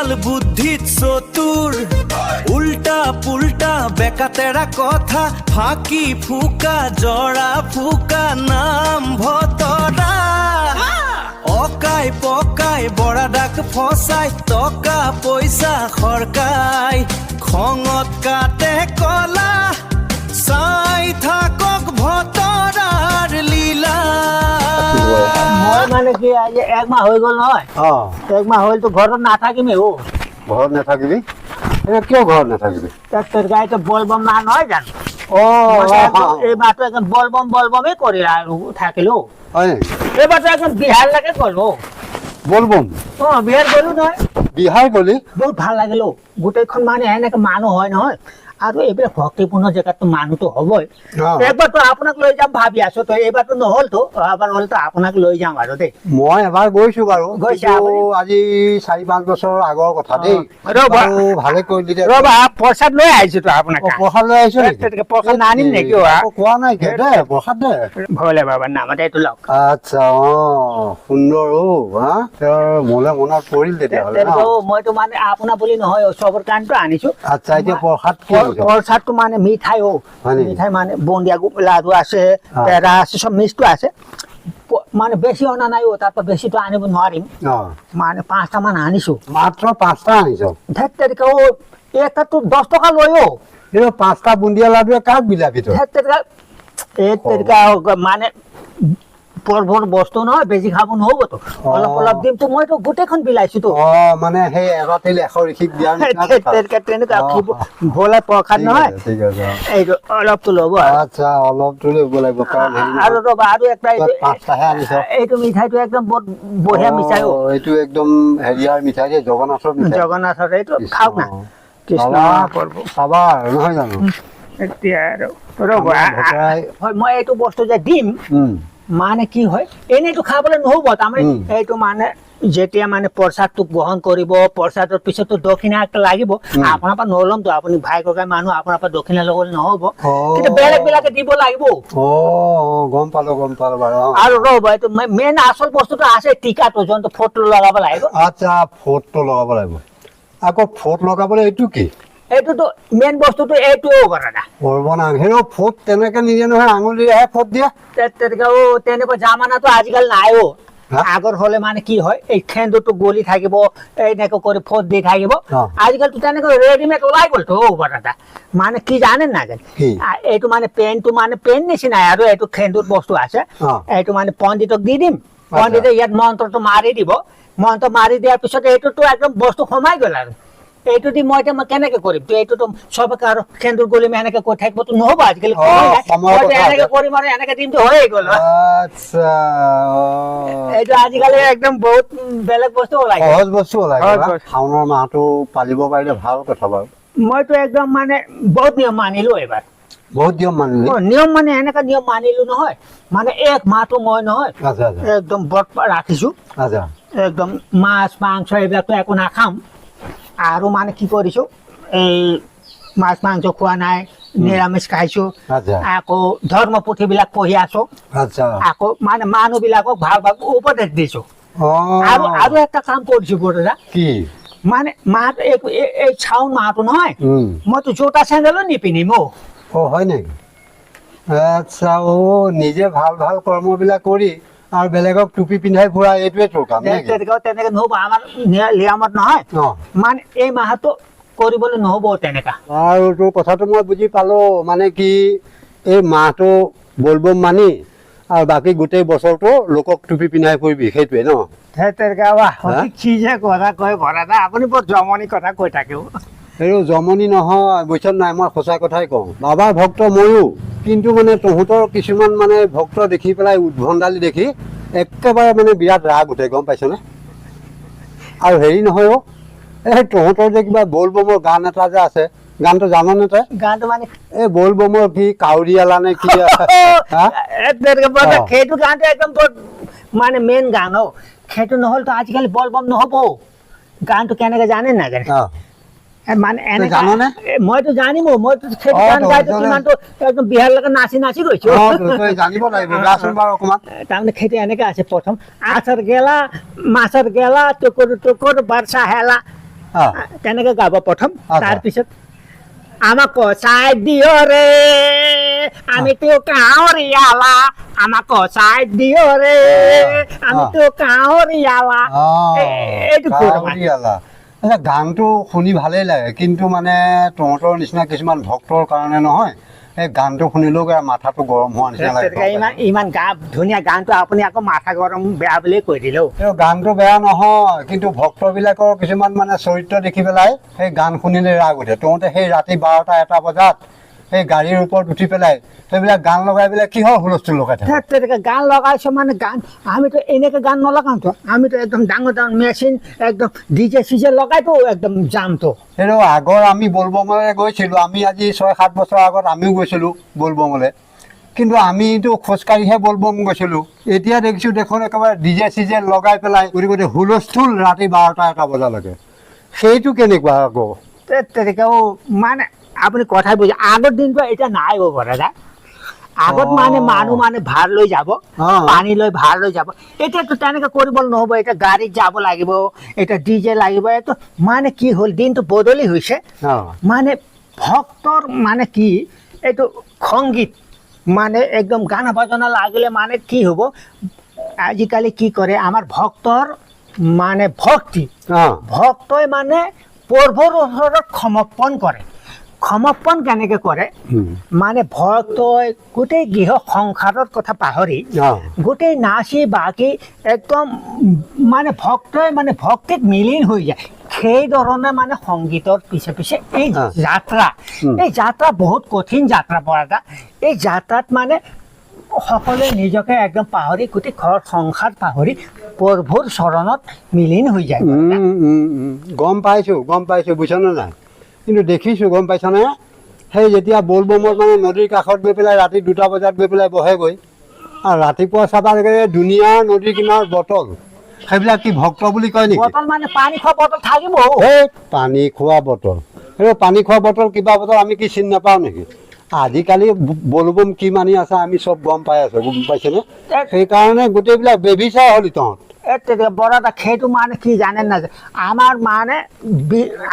চল বুদ্ধিত চতুর উল্টা পুল্টা বেকাতেরা কথা ফাঁকি ফুকা জড়া ফুকা নাম ভতরা অকাই পকাই বড়া ডাক ফসাই টকা পয়সা খৰকাই খঙত কাটে কলা চাই থাকক ভতৰাৰ লীলা মই মানে কি আজি এক মাহ হৈ গ'ল নহয় এক মাহ হ'ল তো ঘৰত নাথাকিমে ও ঘৰত নাথাকিবি কিয় ঘৰত নাথাকিবি তোর গাড়িতে বলবম না নয় জান এই মাত্র একদম বলবমে করি আর থাকিলো হয় এবার তো একদম বিহার লাগে করবো বলবম বিহার গলো নহয় বিহাৰ গলি বহুত ভাল লাগিলো গোটেইখন মানে এনেকে মানুহ হয় নহয় আৰু এইবিলাক ভক্তিপূৰ্ণ জেগাতো মানুহ তো হবই একবাৰ তো আপোনাক লৈ যাম ভাবি আছো তো এইবাৰ তো নহল তো এবাৰ হল তো আপোনাক লৈ যাম আৰু দেই মই এবাৰ গৈছো বাৰু আজি 4-5 বছৰ আগৰ কথা দেই ভালে কৰিলি দে ৰবা প্ৰসাদ লৈ আহিছো তো আপোনাক প্ৰসাদ লৈ আহিছো নেকি প্ৰসাদ নানিম নেকি কোৱা নাই দে প্ৰসাদ দে ভোলে বাবাৰ নামতে এইটো লওক আচ্ছা সুন্দৰ হা মোলে মনত পৰিল তেতিয়াহ'লে মইতো মানে আপোনাৰ বুলি নহয় চবৰ কাৰণটো আনিছো আচ্ছা এতিয়া প্ৰসাদ প্ৰসাদটো মানে মিঠাই মিঠাই মানে বন্দিয়া লাডু আছে পেৰা আছে সব মিক্সটো আছে মানে বেছি অনা নাই তাৰ পৰা বেছিটো আনিব নোৱাৰিম মানে 5টা মান আনিছো মাত্ৰ 5টা আনিছো ধেত তেৰিকা এটাতো 10 টকা লৈ এই 5টা বুন্দিয়া লাডু কাক বিলাবি তো ধেত তেৰিকা মানে পৰভৰ বস্তু নহয় বেছি খাব নহব তো অলপ অলপ দিম তো মইতো গোটেইখন বিলাইছো তো মানে সেই এৰাতিল 100 ৰিখিক দিয়া ভোলা প্ৰসাদ নহয় এইটো অলপটো ল'ব আচ্ছা অলপটো ল'ব লাগিব কাৰণ আৰু ৰবা আৰু একটা 5টাহে আনিছ এইটো মিঠাইটো একদম বহুত বঢ়িয়া মিঠাই এইটো একদম হেৰিয়াৰ মিঠাই যে জগন্নাথৰ এইটো খাওক না কৃষ্ণ পৰব চাবা নহয় জানো এতিয়া ৰবা মই এইটো বস্তু যে দিম মানে কি হয় এনেইটো খাবলৈ নহব তাৰমানে এইটো মানে যেতিয়া মানে প্ৰসাদটো গ্ৰহণ কৰিব প্ৰসাদৰ পিছতো দক্ষিণা একটা লাগিব আপোনাৰ পৰা নলম তো আপুনি ভাই ককাই মানুহ আপোনাৰ পৰা দক্ষিণা ল'বলৈ নহব কিন্তু বেলেগ বেলেগে দিব লাগিব গম পালো বাৰু আৰু ৰ'ব এইটো মেইন আচল বস্তুটো আছে টিকাটো যোনটো ফটো লগাব লাগিব আচ্ছা ফটো লগাব লাগিব আকৌ ফটো লগাবলৈ এইটো কি এইটোতো মেইন বস্তুটো এইটো কৰা না কৰবনা হেৰো ফট তেনেকে নিয়ে নহয় আঙুলিৰে ফট দিয়া তেনেকুৱা জামানাটো আজিকালি নাই আগৰ হলে মানে কি হয় এই খেন্দুটো গলি থাকিব এনেকে কৰি ফট দি থাকিব আজিকালি তো তেনেকৈ ৰেডিমেড ওলাই গ'ল তো কথা মানে কি জানে না এইটো মানে পেন নিচিনাই আৰু এইটো খেন্দুৰ বস্তু আছে এইটো মানে পণ্ডিতক দি দিম পণ্ডিতে ইয়াত মন্ত্ৰটো মাৰি দিব মন্ত্ৰ মাৰি দিয়াৰ পিছত এইটোতো একদম বস্তু সোমাই গ'ল আৰু এইটো দি মই কেনেকে কৰিম তো এইটোতো সবকে আৰু খেন্দুৰ গলিম এনেকে কৈ থাকিবতো নহব আজিকালি এনেকে কৰিম আৰু এনেকে দিমতো হৈয়ে গ'ল এইটো আজিকালি একদম বহুত বেলেগ বস্তু ওলাই সহজ বস্তু ওলাই শাওনৰ মাহটো পালিব পাৰিলে ভাল কথা বাৰু মইতো একদম মানে বহুত নিয়ম মানিলো এবাৰ বহুত নিয়ম মানিলি নিয়ম মানে এনেকা নিয়ম মানিলো নহয় মানে এক মাহটো মই নহয় একদম ব্ৰত ৰাখিছো একদম মাছ মাংস এইবিলাকতো একো নাখাম আৰু মানে কি কৰিছো এই মাছ মাংস খোৱা নাই নিৰামিষ খাইছো আকৌ ধৰ্ম পুথিবিলাক পঢ়ি আছো আকৌ মানে মানুহ বিলাকক ভাল ভাল উপদেশ দিছো আৰু এটা কাম কৰিছো বৰদা কি মানে মাহটো এই শাওন মাহটো নহয় মইতো জোতা চেণ্ডেলো নিপিন্ধিম হয় নেকি আচ্ছা নিজে ভাল ভাল কৰ্মবিলাক কৰি আৰু বেলেগক টুপি পিন্ধাই ফুৰা এইটোৱে তোৰ কাম তেনেকে নহব আমাৰ নিয়মত নহয় মানে এই মাহটো কৰিবলৈ নহব তেনেকা আৰু তোৰ কথাটো মই বুজি পালো মানে কি এই মাহটো বলবম মানি আৰু বাকী গোটেই বছৰটো লোকক টুপি পিন্ধাই ফুৰিবি সেইটোৱে ন কি যে কথা কয় ভৰাদা আপুনি বৰ জমনি কথা কৈ থাকে এই জমনি নহয় বুজিছ নাই মই সঁচা কথাই কওঁ বাবাৰ ভক্ত ময়ো কিন্তু মানে তহঁতৰ কিছুমান মানে ভক্ত দেখি পেলাই উদ্ভণ্ডালি দেখি একেবাৰে মানে বিৰাট ৰাগ উঠে গম পাইছনে আৰু হেৰি নহয় এই তহঁতৰ যে কিবা বলবমৰ গান এটা যে আছে গানটো জাননে তই গানটো মানে এই বলবমৰ কি কাউৰীয়ালা নে কি সেইটো গানটো একদম মানে মেইন গান সেইটো নহ'ল তো আজিকালি বলবম নহ'ব গানটো কেনেকে জানে নাজানে মানে মইতো জানিম মইতো সেইটো গান গাইতো কিমানটো একদম বিহাৰলৈকে নাচি নাচি গৈছো তাৰমানে সেইটো এনেকে আছে প্ৰথম আছৰ গেলা মাছৰ গেলা টুকুৰ টুকুৰ বৰ্ষা হেলা তেনেকে গাব প্ৰথম আচ্ছা। তাৰপিছত আমাক কচাই দিয় ৰে আমিতো কাঁৱৰীয়ালা আমাক কচাই দিয় ৰে আমিতো কাঁৱৰীয়ালা এইটো গানটো শুনি ভালেই লাগে কিন্তু মানে তহঁতৰ নিচিনা কিছুমান ভক্তৰ কাৰণে নহয় এই গানটো শুনিলেও মাথাটো গৰম হোৱা নিচিনা লাগে ইমান ধুনীয়া গানটো আপুনি আকৌ মাথা গৰম বেয়া বুলিয়ে কৈ দিলেও গানটো বেয়া নহয় কিন্তু ভক্তবিলাকৰ কিছুমান মানে চৰিত্ৰ দেখি পেলাই সেই গান শুনিলে ৰাগ উঠে তহঁতে সেই ৰাতি 12টা 1টা বজাত সেই গাড়ীৰ ওপৰত উঠি পেলাই সেইবিলাক গান লগাই পেলাই কিহৰ হুলস্থুল লগাই থাকে তেনেকে গান লগাইছো মানে গান আমিতো এনেকে গান নলগাওতো আমিতো একদম ডাঙৰ ডাঙৰ মেচিন একদম ডিজে চিজে লগাইতো একদম যামতো সেইটো আগৰ আমি বলবমলৈ গৈছিলোঁ আমি আজি 6-7 বছৰ আগত আমিও গৈছিলোঁ বলবমলৈ কিন্তু আমিতো খোজকাঢ়িহে বলবম গৈছিলোঁ এতিয়া দেখিছোঁ দেখোন একেবাৰে ডিজে চিজে লগাই পেলাই গতিকে হুলস্থুল ৰাতি 12টা 1টা বজালৈকে সেইটো কেনেকুৱা আকৌ তেনেকেও মানে আপুনি কথাই বুজি আগৰ দিনটো এতিয়া নাই দাদা আগত মানে মানুহ মানে ভাৰ লৈ যাব পানী লৈ ভাৰ লৈ যাব এতিয়াতো তেনেকে কৰিবলৈ নহ'ব এতিয়া গাড়ীত যাব লাগিব এতিয়া ডিজে লাগিব এইটো মানে কি হ'ল দিনটো বদলি হৈছে মানে ভক্তৰ মানে কি এইটো সংগীত মানে একদম গান বাজনা লাগিলে মানে কি হ'ব আজিকালি কি কৰে আমাৰ ভক্তৰ মানে ভক্তই মানে প্ৰভুৰ ওচৰত সমৰ্পণ কৰে সমৰ্পণ কেনেকে কৰে মানে ভক্তই গোটেই গৃহ সংসাৰৰ কথা পাহৰি গোটেই নাচি বাগি একদম মানে ভক্তই মানে ভক্তিত মিলিন হৈ যায় সেই ধৰণে মানে সংগীতৰ পিছে পিছে এই যাত্ৰা বহুত কঠিন যাত্ৰা পৰা এই যাত্ৰাত মানে সকলোৱে নিজকে একদম পাহৰি গোটেই ঘৰ সংসাৰ পাহৰি প্ৰভুৰ চৰণত মিলিন হৈ যায় গম পাইছোঁ বুজিছনে নাই কিন্তু দেখিছোঁ গম পাইছনে সেই যেতিয়া বলবমত মানে নদীৰ কাষত গৈ পেলাই ৰাতি 2টা বজাত গৈ পেলাই বহেগৈ আৰু ৰাতিপুৱা চাবা দুনিয়াৰ নদীৰ কিনাৰত বটল সেইবিলাক কি ভক্ত বুলি কয় নেকি বটল মানে পানী খোৱা বটল থাকিব এই পানী খোৱা বটল সেই পানী খোৱা বটল কিবা বটল আমি কি চিনি নাপাওঁ নেকি আজিকালি বলবম কি মানি আছে আমি চব গম পাই আছোঁ গম পাইছেনে সেইকাৰণে গোটেইবিলাক বেবিচাৰ হ'লি তহঁত বৰদা সেইটো মানে কি জানে না আমাৰ মানে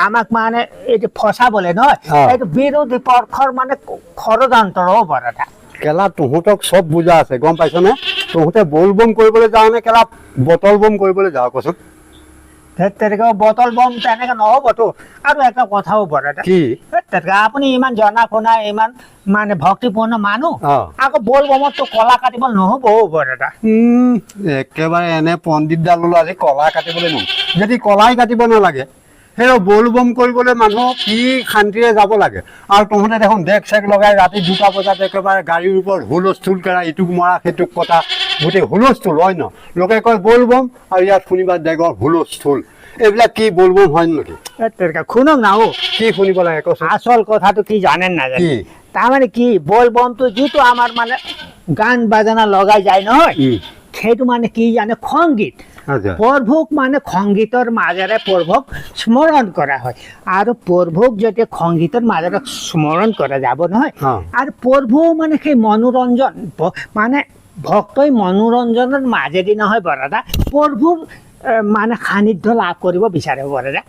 আমাক মানে এইটো ফচাবলে নহয় এইটো বিৰোধী পক্ষৰ মানে ষড়যন্ত্ৰ বৰদা কেলা তহঁতক চব বুজা আছে গম পাইছনে তহঁতে বলবম কৰিবলৈ যাওঁ নে কেলা বটল বম কৰিবলৈ যাওঁ কচোন তেনেকে বটল বম তেনেকে নহ'বতো আৰু এটা কথাও বৰদা কি আপুনি ইমান জনা শুনা ইমান মানে ভক্তিপূৰ্ণ মানুহ আকৌ বলবমততো কলা কাটিব নহ'ব বৰদা একেবাৰে এনে পণ্ডিতডাল ওলো আজি কলা কাটিবলৈ নহ'ব যদি কলাই কাটিব নালাগে সেই বলবম কৰিবলৈ মানুহ কি শান্তিৰে যাব লাগে আৰু তহঁতে দেখোন ডেক চেক লগাই ৰাতি 2টা বজাত একেবাৰে গাড়ীৰ ওপৰত হুলস্থুল কৰা ইটোক মৰা সেইটোক কটা গোটেই হুলস্থুল হয় ন লোকে কয় বলবম আৰু ইয়াত শুনিবা ডেগৰ হুলস্থুল এইবিলাক কি বলবম হয় নেকি শুনক না কি শুনিব লাগে কচোন আচল কথাটো কি জানেন না তাৰমানে কি বলবমটো যিটো আমাৰ মানে গান বাজনা লগাই যায় নহয় সেইটো মানে কি জানে সংগীত প্ৰভুক মানে সংগীতৰ মাজেৰে প্ৰভুক স্মৰণ কৰা হয় আৰু প্ৰভুক যেতিয়া সংগীতৰ মাজেৰে স্মৰণ কৰা যাব নহয় আৰু প্ৰভু মানে সেই মনোৰঞ্জন মানে ভক্তই মনোৰঞ্জনৰ মাজেদি নহয় বৰদা প্ৰভুৰ মানে সান্নিধ্য লাভ কৰিব বিচাৰে বৰদা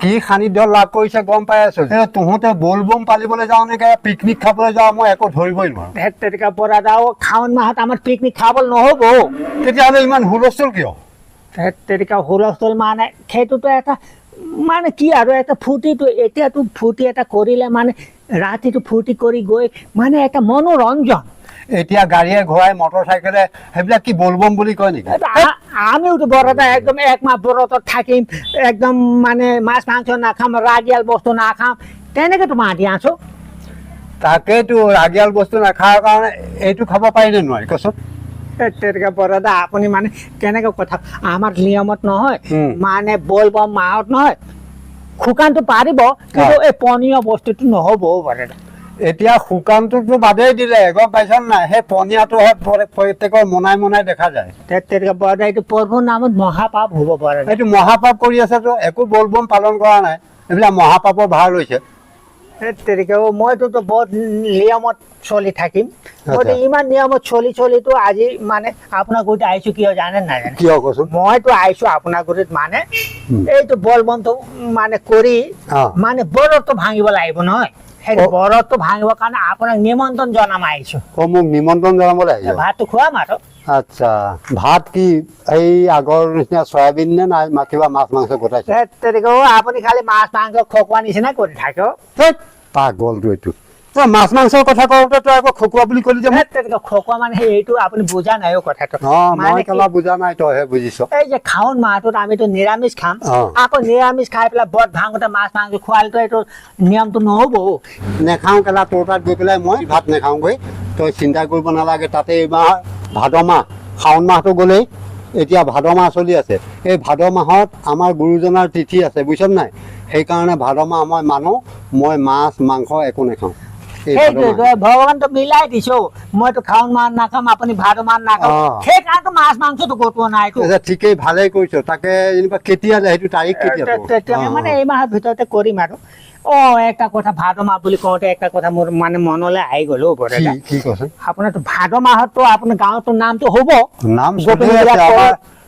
কি সান্নিধ্য লাভ কৰিছে গম পাই আছো তহঁতে বলবম পালিবলৈ যাওঁ নে পিকনিক খাবলৈ যাওঁ মই একো ধৰিবই নোৱাৰো তেনেকা বৰদা শাওণ মাহত আমাৰ পিকনিক খাবলৈ নহ'ব তেতিয়াহ'লে ইমান হুলস্থুল কিয় তেনেকা হুলস্থুল মানে সেইটোতো এটা মানে কি আৰু এটা ফূৰ্তিটো এতিয়াতো ফূৰ্তি এটা কৰিলে মানে ৰাতিটো ফূৰ্তি কৰি গৈ মানে এটা মনোৰঞ্জন এতিয়া গাড়ীয়ে ঘোঁৰাই মটৰ চাইকেলে সেইবিলাক কি বলবম বুলি কয় নেকি আমিওতো বৰদা একদম একমাহ ব্ৰতত থাকিম একদম মানে মাছ মাংস নাখাম ৰাগিয়াল বস্তু নাখাম তেনেকেতো মাতি আছো তাকেইতো ৰাগিয়াল বস্তু নাখাৰ কাৰণে এইটো খাব পাৰিনে নোৱাৰি কচোন তেনেকে বৰদা আপুনি মানে কেনেকে কথা আমাৰ নিয়মত নহয় মানে বলবম মাহত নহয় শুকানটো পাৰিব কিন্তু এই পনীয় বস্তুটো নহ'ব বৰদা এতিয়া শুকানটোতো বাদেই দিলে গম পাইছ নাই সেই পনীয়াটোহে প্ৰত্যেকৰ মনাই দেখা যায় তেনেকে বৰদা এইটো প্ৰভুৰ নামত মহাপাপ হ'ব বৰদা এইটো মহাপাপ কৰি আছেতো একো বলবম পালন কৰা নাই এইবিলাক মহাপাপৰ ভাৰ লৈছে তেনেকৈ মইতো বহুত নিয়মত চলি থাকিম মইতো ইমান নিয়মত চলিতো আজি মানে আপোনাৰ গুৰিত আহিছো কিয় জানে নাজানে কিয় কচোন মইতো আহিছো আপোনাৰ গুৰিত মানে এইটো বলবন্ত মানে কৰি মানে বৰতো ভাঙিব লাগিব নহয় সেই বৰতো ভাঙিবৰ কাৰণে আপোনাক নিমন্ত্ৰণ জনাম আহিছো মোক নিমন্ত্ৰণ জনাবলৈ আহিছো ভাতটো খুৱাম আৰু আচ্ছা ভাত কি এই আগৰ নিচিনা চয়াবিন নে নাই কিবা মাছ মাংস গোটাইছে তেনেকৈ আপুনি খালি মাছ মাংস খোৱা নিচিনা কৰি থাকে পাগলটো এইটো মাছ মাংসৰ কথা কওঁতে তই আকৌ খকুৱা বুলি কলি যে তেনেকৈ খোৱা মানে এইটো আপুনি বুজা নাই কথাটো মই কেলা বুজা নাই তইহে বুজিছ এই যে শাওণ মাহটোত আমিতো নিৰামিষ খাম আকৌ নিৰামিষ খাই পেলাই বদ ভাঙোতে মাছ মাংস খোৱালেতো এইটো নিয়মটো নহ'ব নেখাওঁ কেলা তোৰ তাত গৈ পেলাই মই ভাত নেখাওঁগৈ তই চিন্তা কৰিব নালাগে তাতে এইবাৰ ভাদ মাহ শাওণ মাহটো গ'লেই এতিয়া ভাদ মাহ চলি আছে এই ভাদ মাহত আমাৰ গুৰুজনাৰ তিথি আছে বুজিছ নাই সেইকাৰণে ভাদ মাহ মই মানো মই মাছ মাংস একো নেখাওঁ ভগৱানটো মিলাই দিছো মইতো শাওণ মাহ নাখাম আপুনি ভাদ মাহ নাখাম সেইকাৰণে মাছ মাংসটো গোটোৱা নাই ঠিকেই ভালেই কৰিছ তাকে যেনিবা কেতিয়া সেইটো তাৰিখ কেতিয়া মানে এই মাহৰ ভিতৰতে কৰিম আৰু একটা কথা ভাদ মাহ বুলি কওঁতে একটা কথা মোৰ মানে মনলৈ আহি গ'ল আপোনাৰতো ভাদ মাহতো আপোনাৰ গাঁৱতো নামটো হ'ব নাম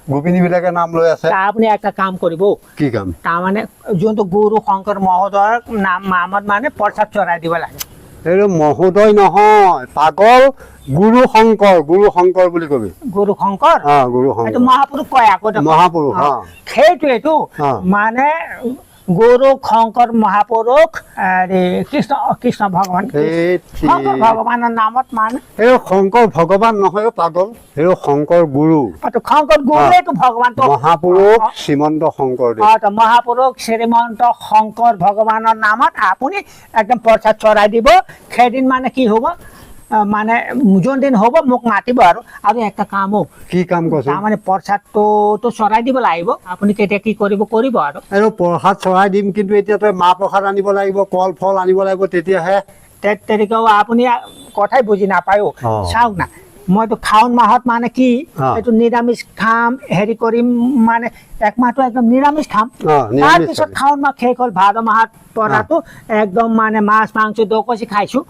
গোপিনীবিলাকে নাম লৈ আছে আপুনি একটা কাম কৰিব কি কাম তাৰমানে যোনটো গুৰু শংকৰ মহোদয়ৰ নামত মানে প্ৰসাদ চৰাই দিব লাগে এইটো মহোদয় নহয় পাগল গুৰু শংকৰ বুলি কবি গুৰু শংকৰ গুৰু শংকৰ এইটো মহাপুৰুষ কয় আকৌ মহাপুৰুষ সেইটোৱেতো মানে গুৰু শংকৰ মহাপুৰুষ কৃষ্ণ ভগৱান ভগৱানৰ নামত মানে এই শংকৰ ভগৱান নহয় পাগল এই শংকৰ গুৰু শংকৰ গুৰুটো ভগৱান মহাপুৰুষ শ্ৰীমন্ত শংকৰদেৱ মহাপুৰুষ শ্ৰীমন্ত শংকৰ ভগৱানৰ নামত আপুনি একদম প্ৰসাদ চৰাই দিব সেইদিন মানে কি হ'ব মানে যোনদিন হ'ব মোক মাতিব আৰু একটা কাম কি কাম কৈছে তাৰমানে প্ৰসাদটো চৰাই দিব লাগিব আপুনি কেতিয়া কি কৰিব আৰু প্ৰসাদ চৰাই দিম কিন্তু এতিয়া তই মাহ প্ৰসাদ আনিব লাগিব কল ফল আনিব লাগিব তেতিয়াহে তেনেকৈ আপুনি কথাই বুজি নাপায় চাওক না মইতো শাওণ মাহত মানে কি এইটো নিৰামিষ খাম হেৰি কৰিম মানে এক মাহটো একদম নিৰামিষ খাম তাৰপিছত শাওণ মাহ শেষ হ'ল ভাদ মাহত পৰাটো একদম মানে মাছ মাংস দকচি খাইছো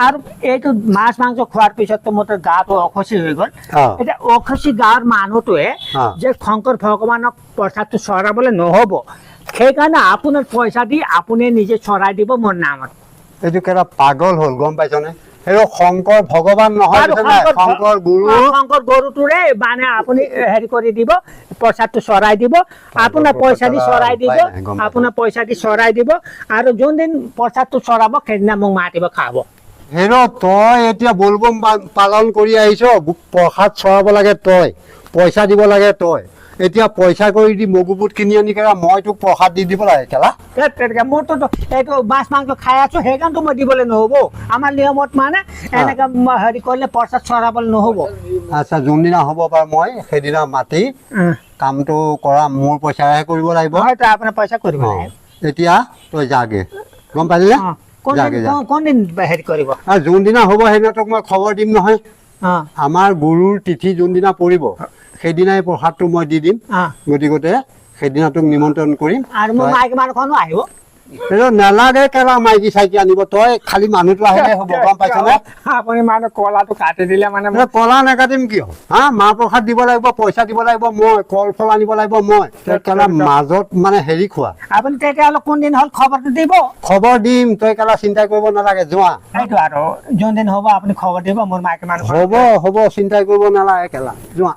আৰু এইটো মাছ মাংস খোৱাৰ পিছততো মোৰ গাটো অখচি হৈ গ'ল এতিয়া অখচি গাঁৱৰ মানুহটোৱে যে শংকৰ ভগৱানক প্ৰসাদটো চৰাবলৈ নহ'ব সেইকাৰণে আপোনাৰ পইচা দি আপুনি নিজে চৰাই দিব মোৰ নামত এইটো কেইটা পাগল হ'ল গম পাইছনে শংকৰ ভগৱান নহয় শংকৰ গুৰুটোৰে মানে আপুনি হেৰি কৰি দিব প্ৰসাদটো চৰাই দিব আপোনাৰ পইচা দি চৰাই দিব আৰু যোনদিন প্ৰসাদটো চৰাব সেইদিনা মোক মাতিব খাব তই এতিয়া বলবম পালন কৰি আহিছ প্ৰসাদ চৰাব লাগে তই পইচা দিব লাগে তই এতিয়া পইচা কৰি দি মগু বুট কিনি আনি মই তোক প্ৰসাদ দি দিব লাগে কেলা মোৰতো এইটো মাছ মাংস খাই আছো সেইকাৰণেতো মই দিবলৈ নহ'ব আমাৰ নিয়মত মানে এনেকে হেৰি কৰিলে প্ৰসাদ চৰাবলৈ নহ'ব আচ্ছা যোনদিনা হ'ব বাৰু মই সেইদিনা মাতি কামটো কৰা মোৰ পইচাহে কৰিব লাগিব হয়তো আপোনাৰ পইচা কৰিব লাগিব এতিয়া তই যাগে গম পালি নে কোনদিন হেৰি কৰিব যোনদিনা হ'ব সেইদিনা তোক মই খবৰ দিম নহয় আমাৰ গুৰুৰ তিথি যোনদিনা পৰিব সেইদিনাই প্ৰসাদটো মই দি দিম গতিকে সেইদিনা তোক নিমন্ত্ৰণ কৰিম আৰু মোৰ মাইকী মানুহখনো আহিব নালাগে কেলা মাইকী চাইকী আনিব তই খালি মানুহটো আহিলে হ'ব গম পাইছনে আপুনি মানে কলাটো কাটি দিলে মানে কলা নাকাটিম কিয় মাহ প্ৰসাদ দিব লাগিব পইচা দিব লাগিব মই কল ফল আনিব লাগিব মই কেলা মাজত মানে হেৰি খোৱা আপুনি তেতিয়াহ'লে কোনদিন হ'ল খবৰটো দিব খবৰ দিম তই কেলা চিন্তা কৰিব নালাগে যোৱা সেইটো আৰু যোনদিন হ'ব আপুনি খবৰ দিব মোৰ মাইকী মানুহ হ'ব চিন্তা কৰিব নালাগে কেলা যোৱা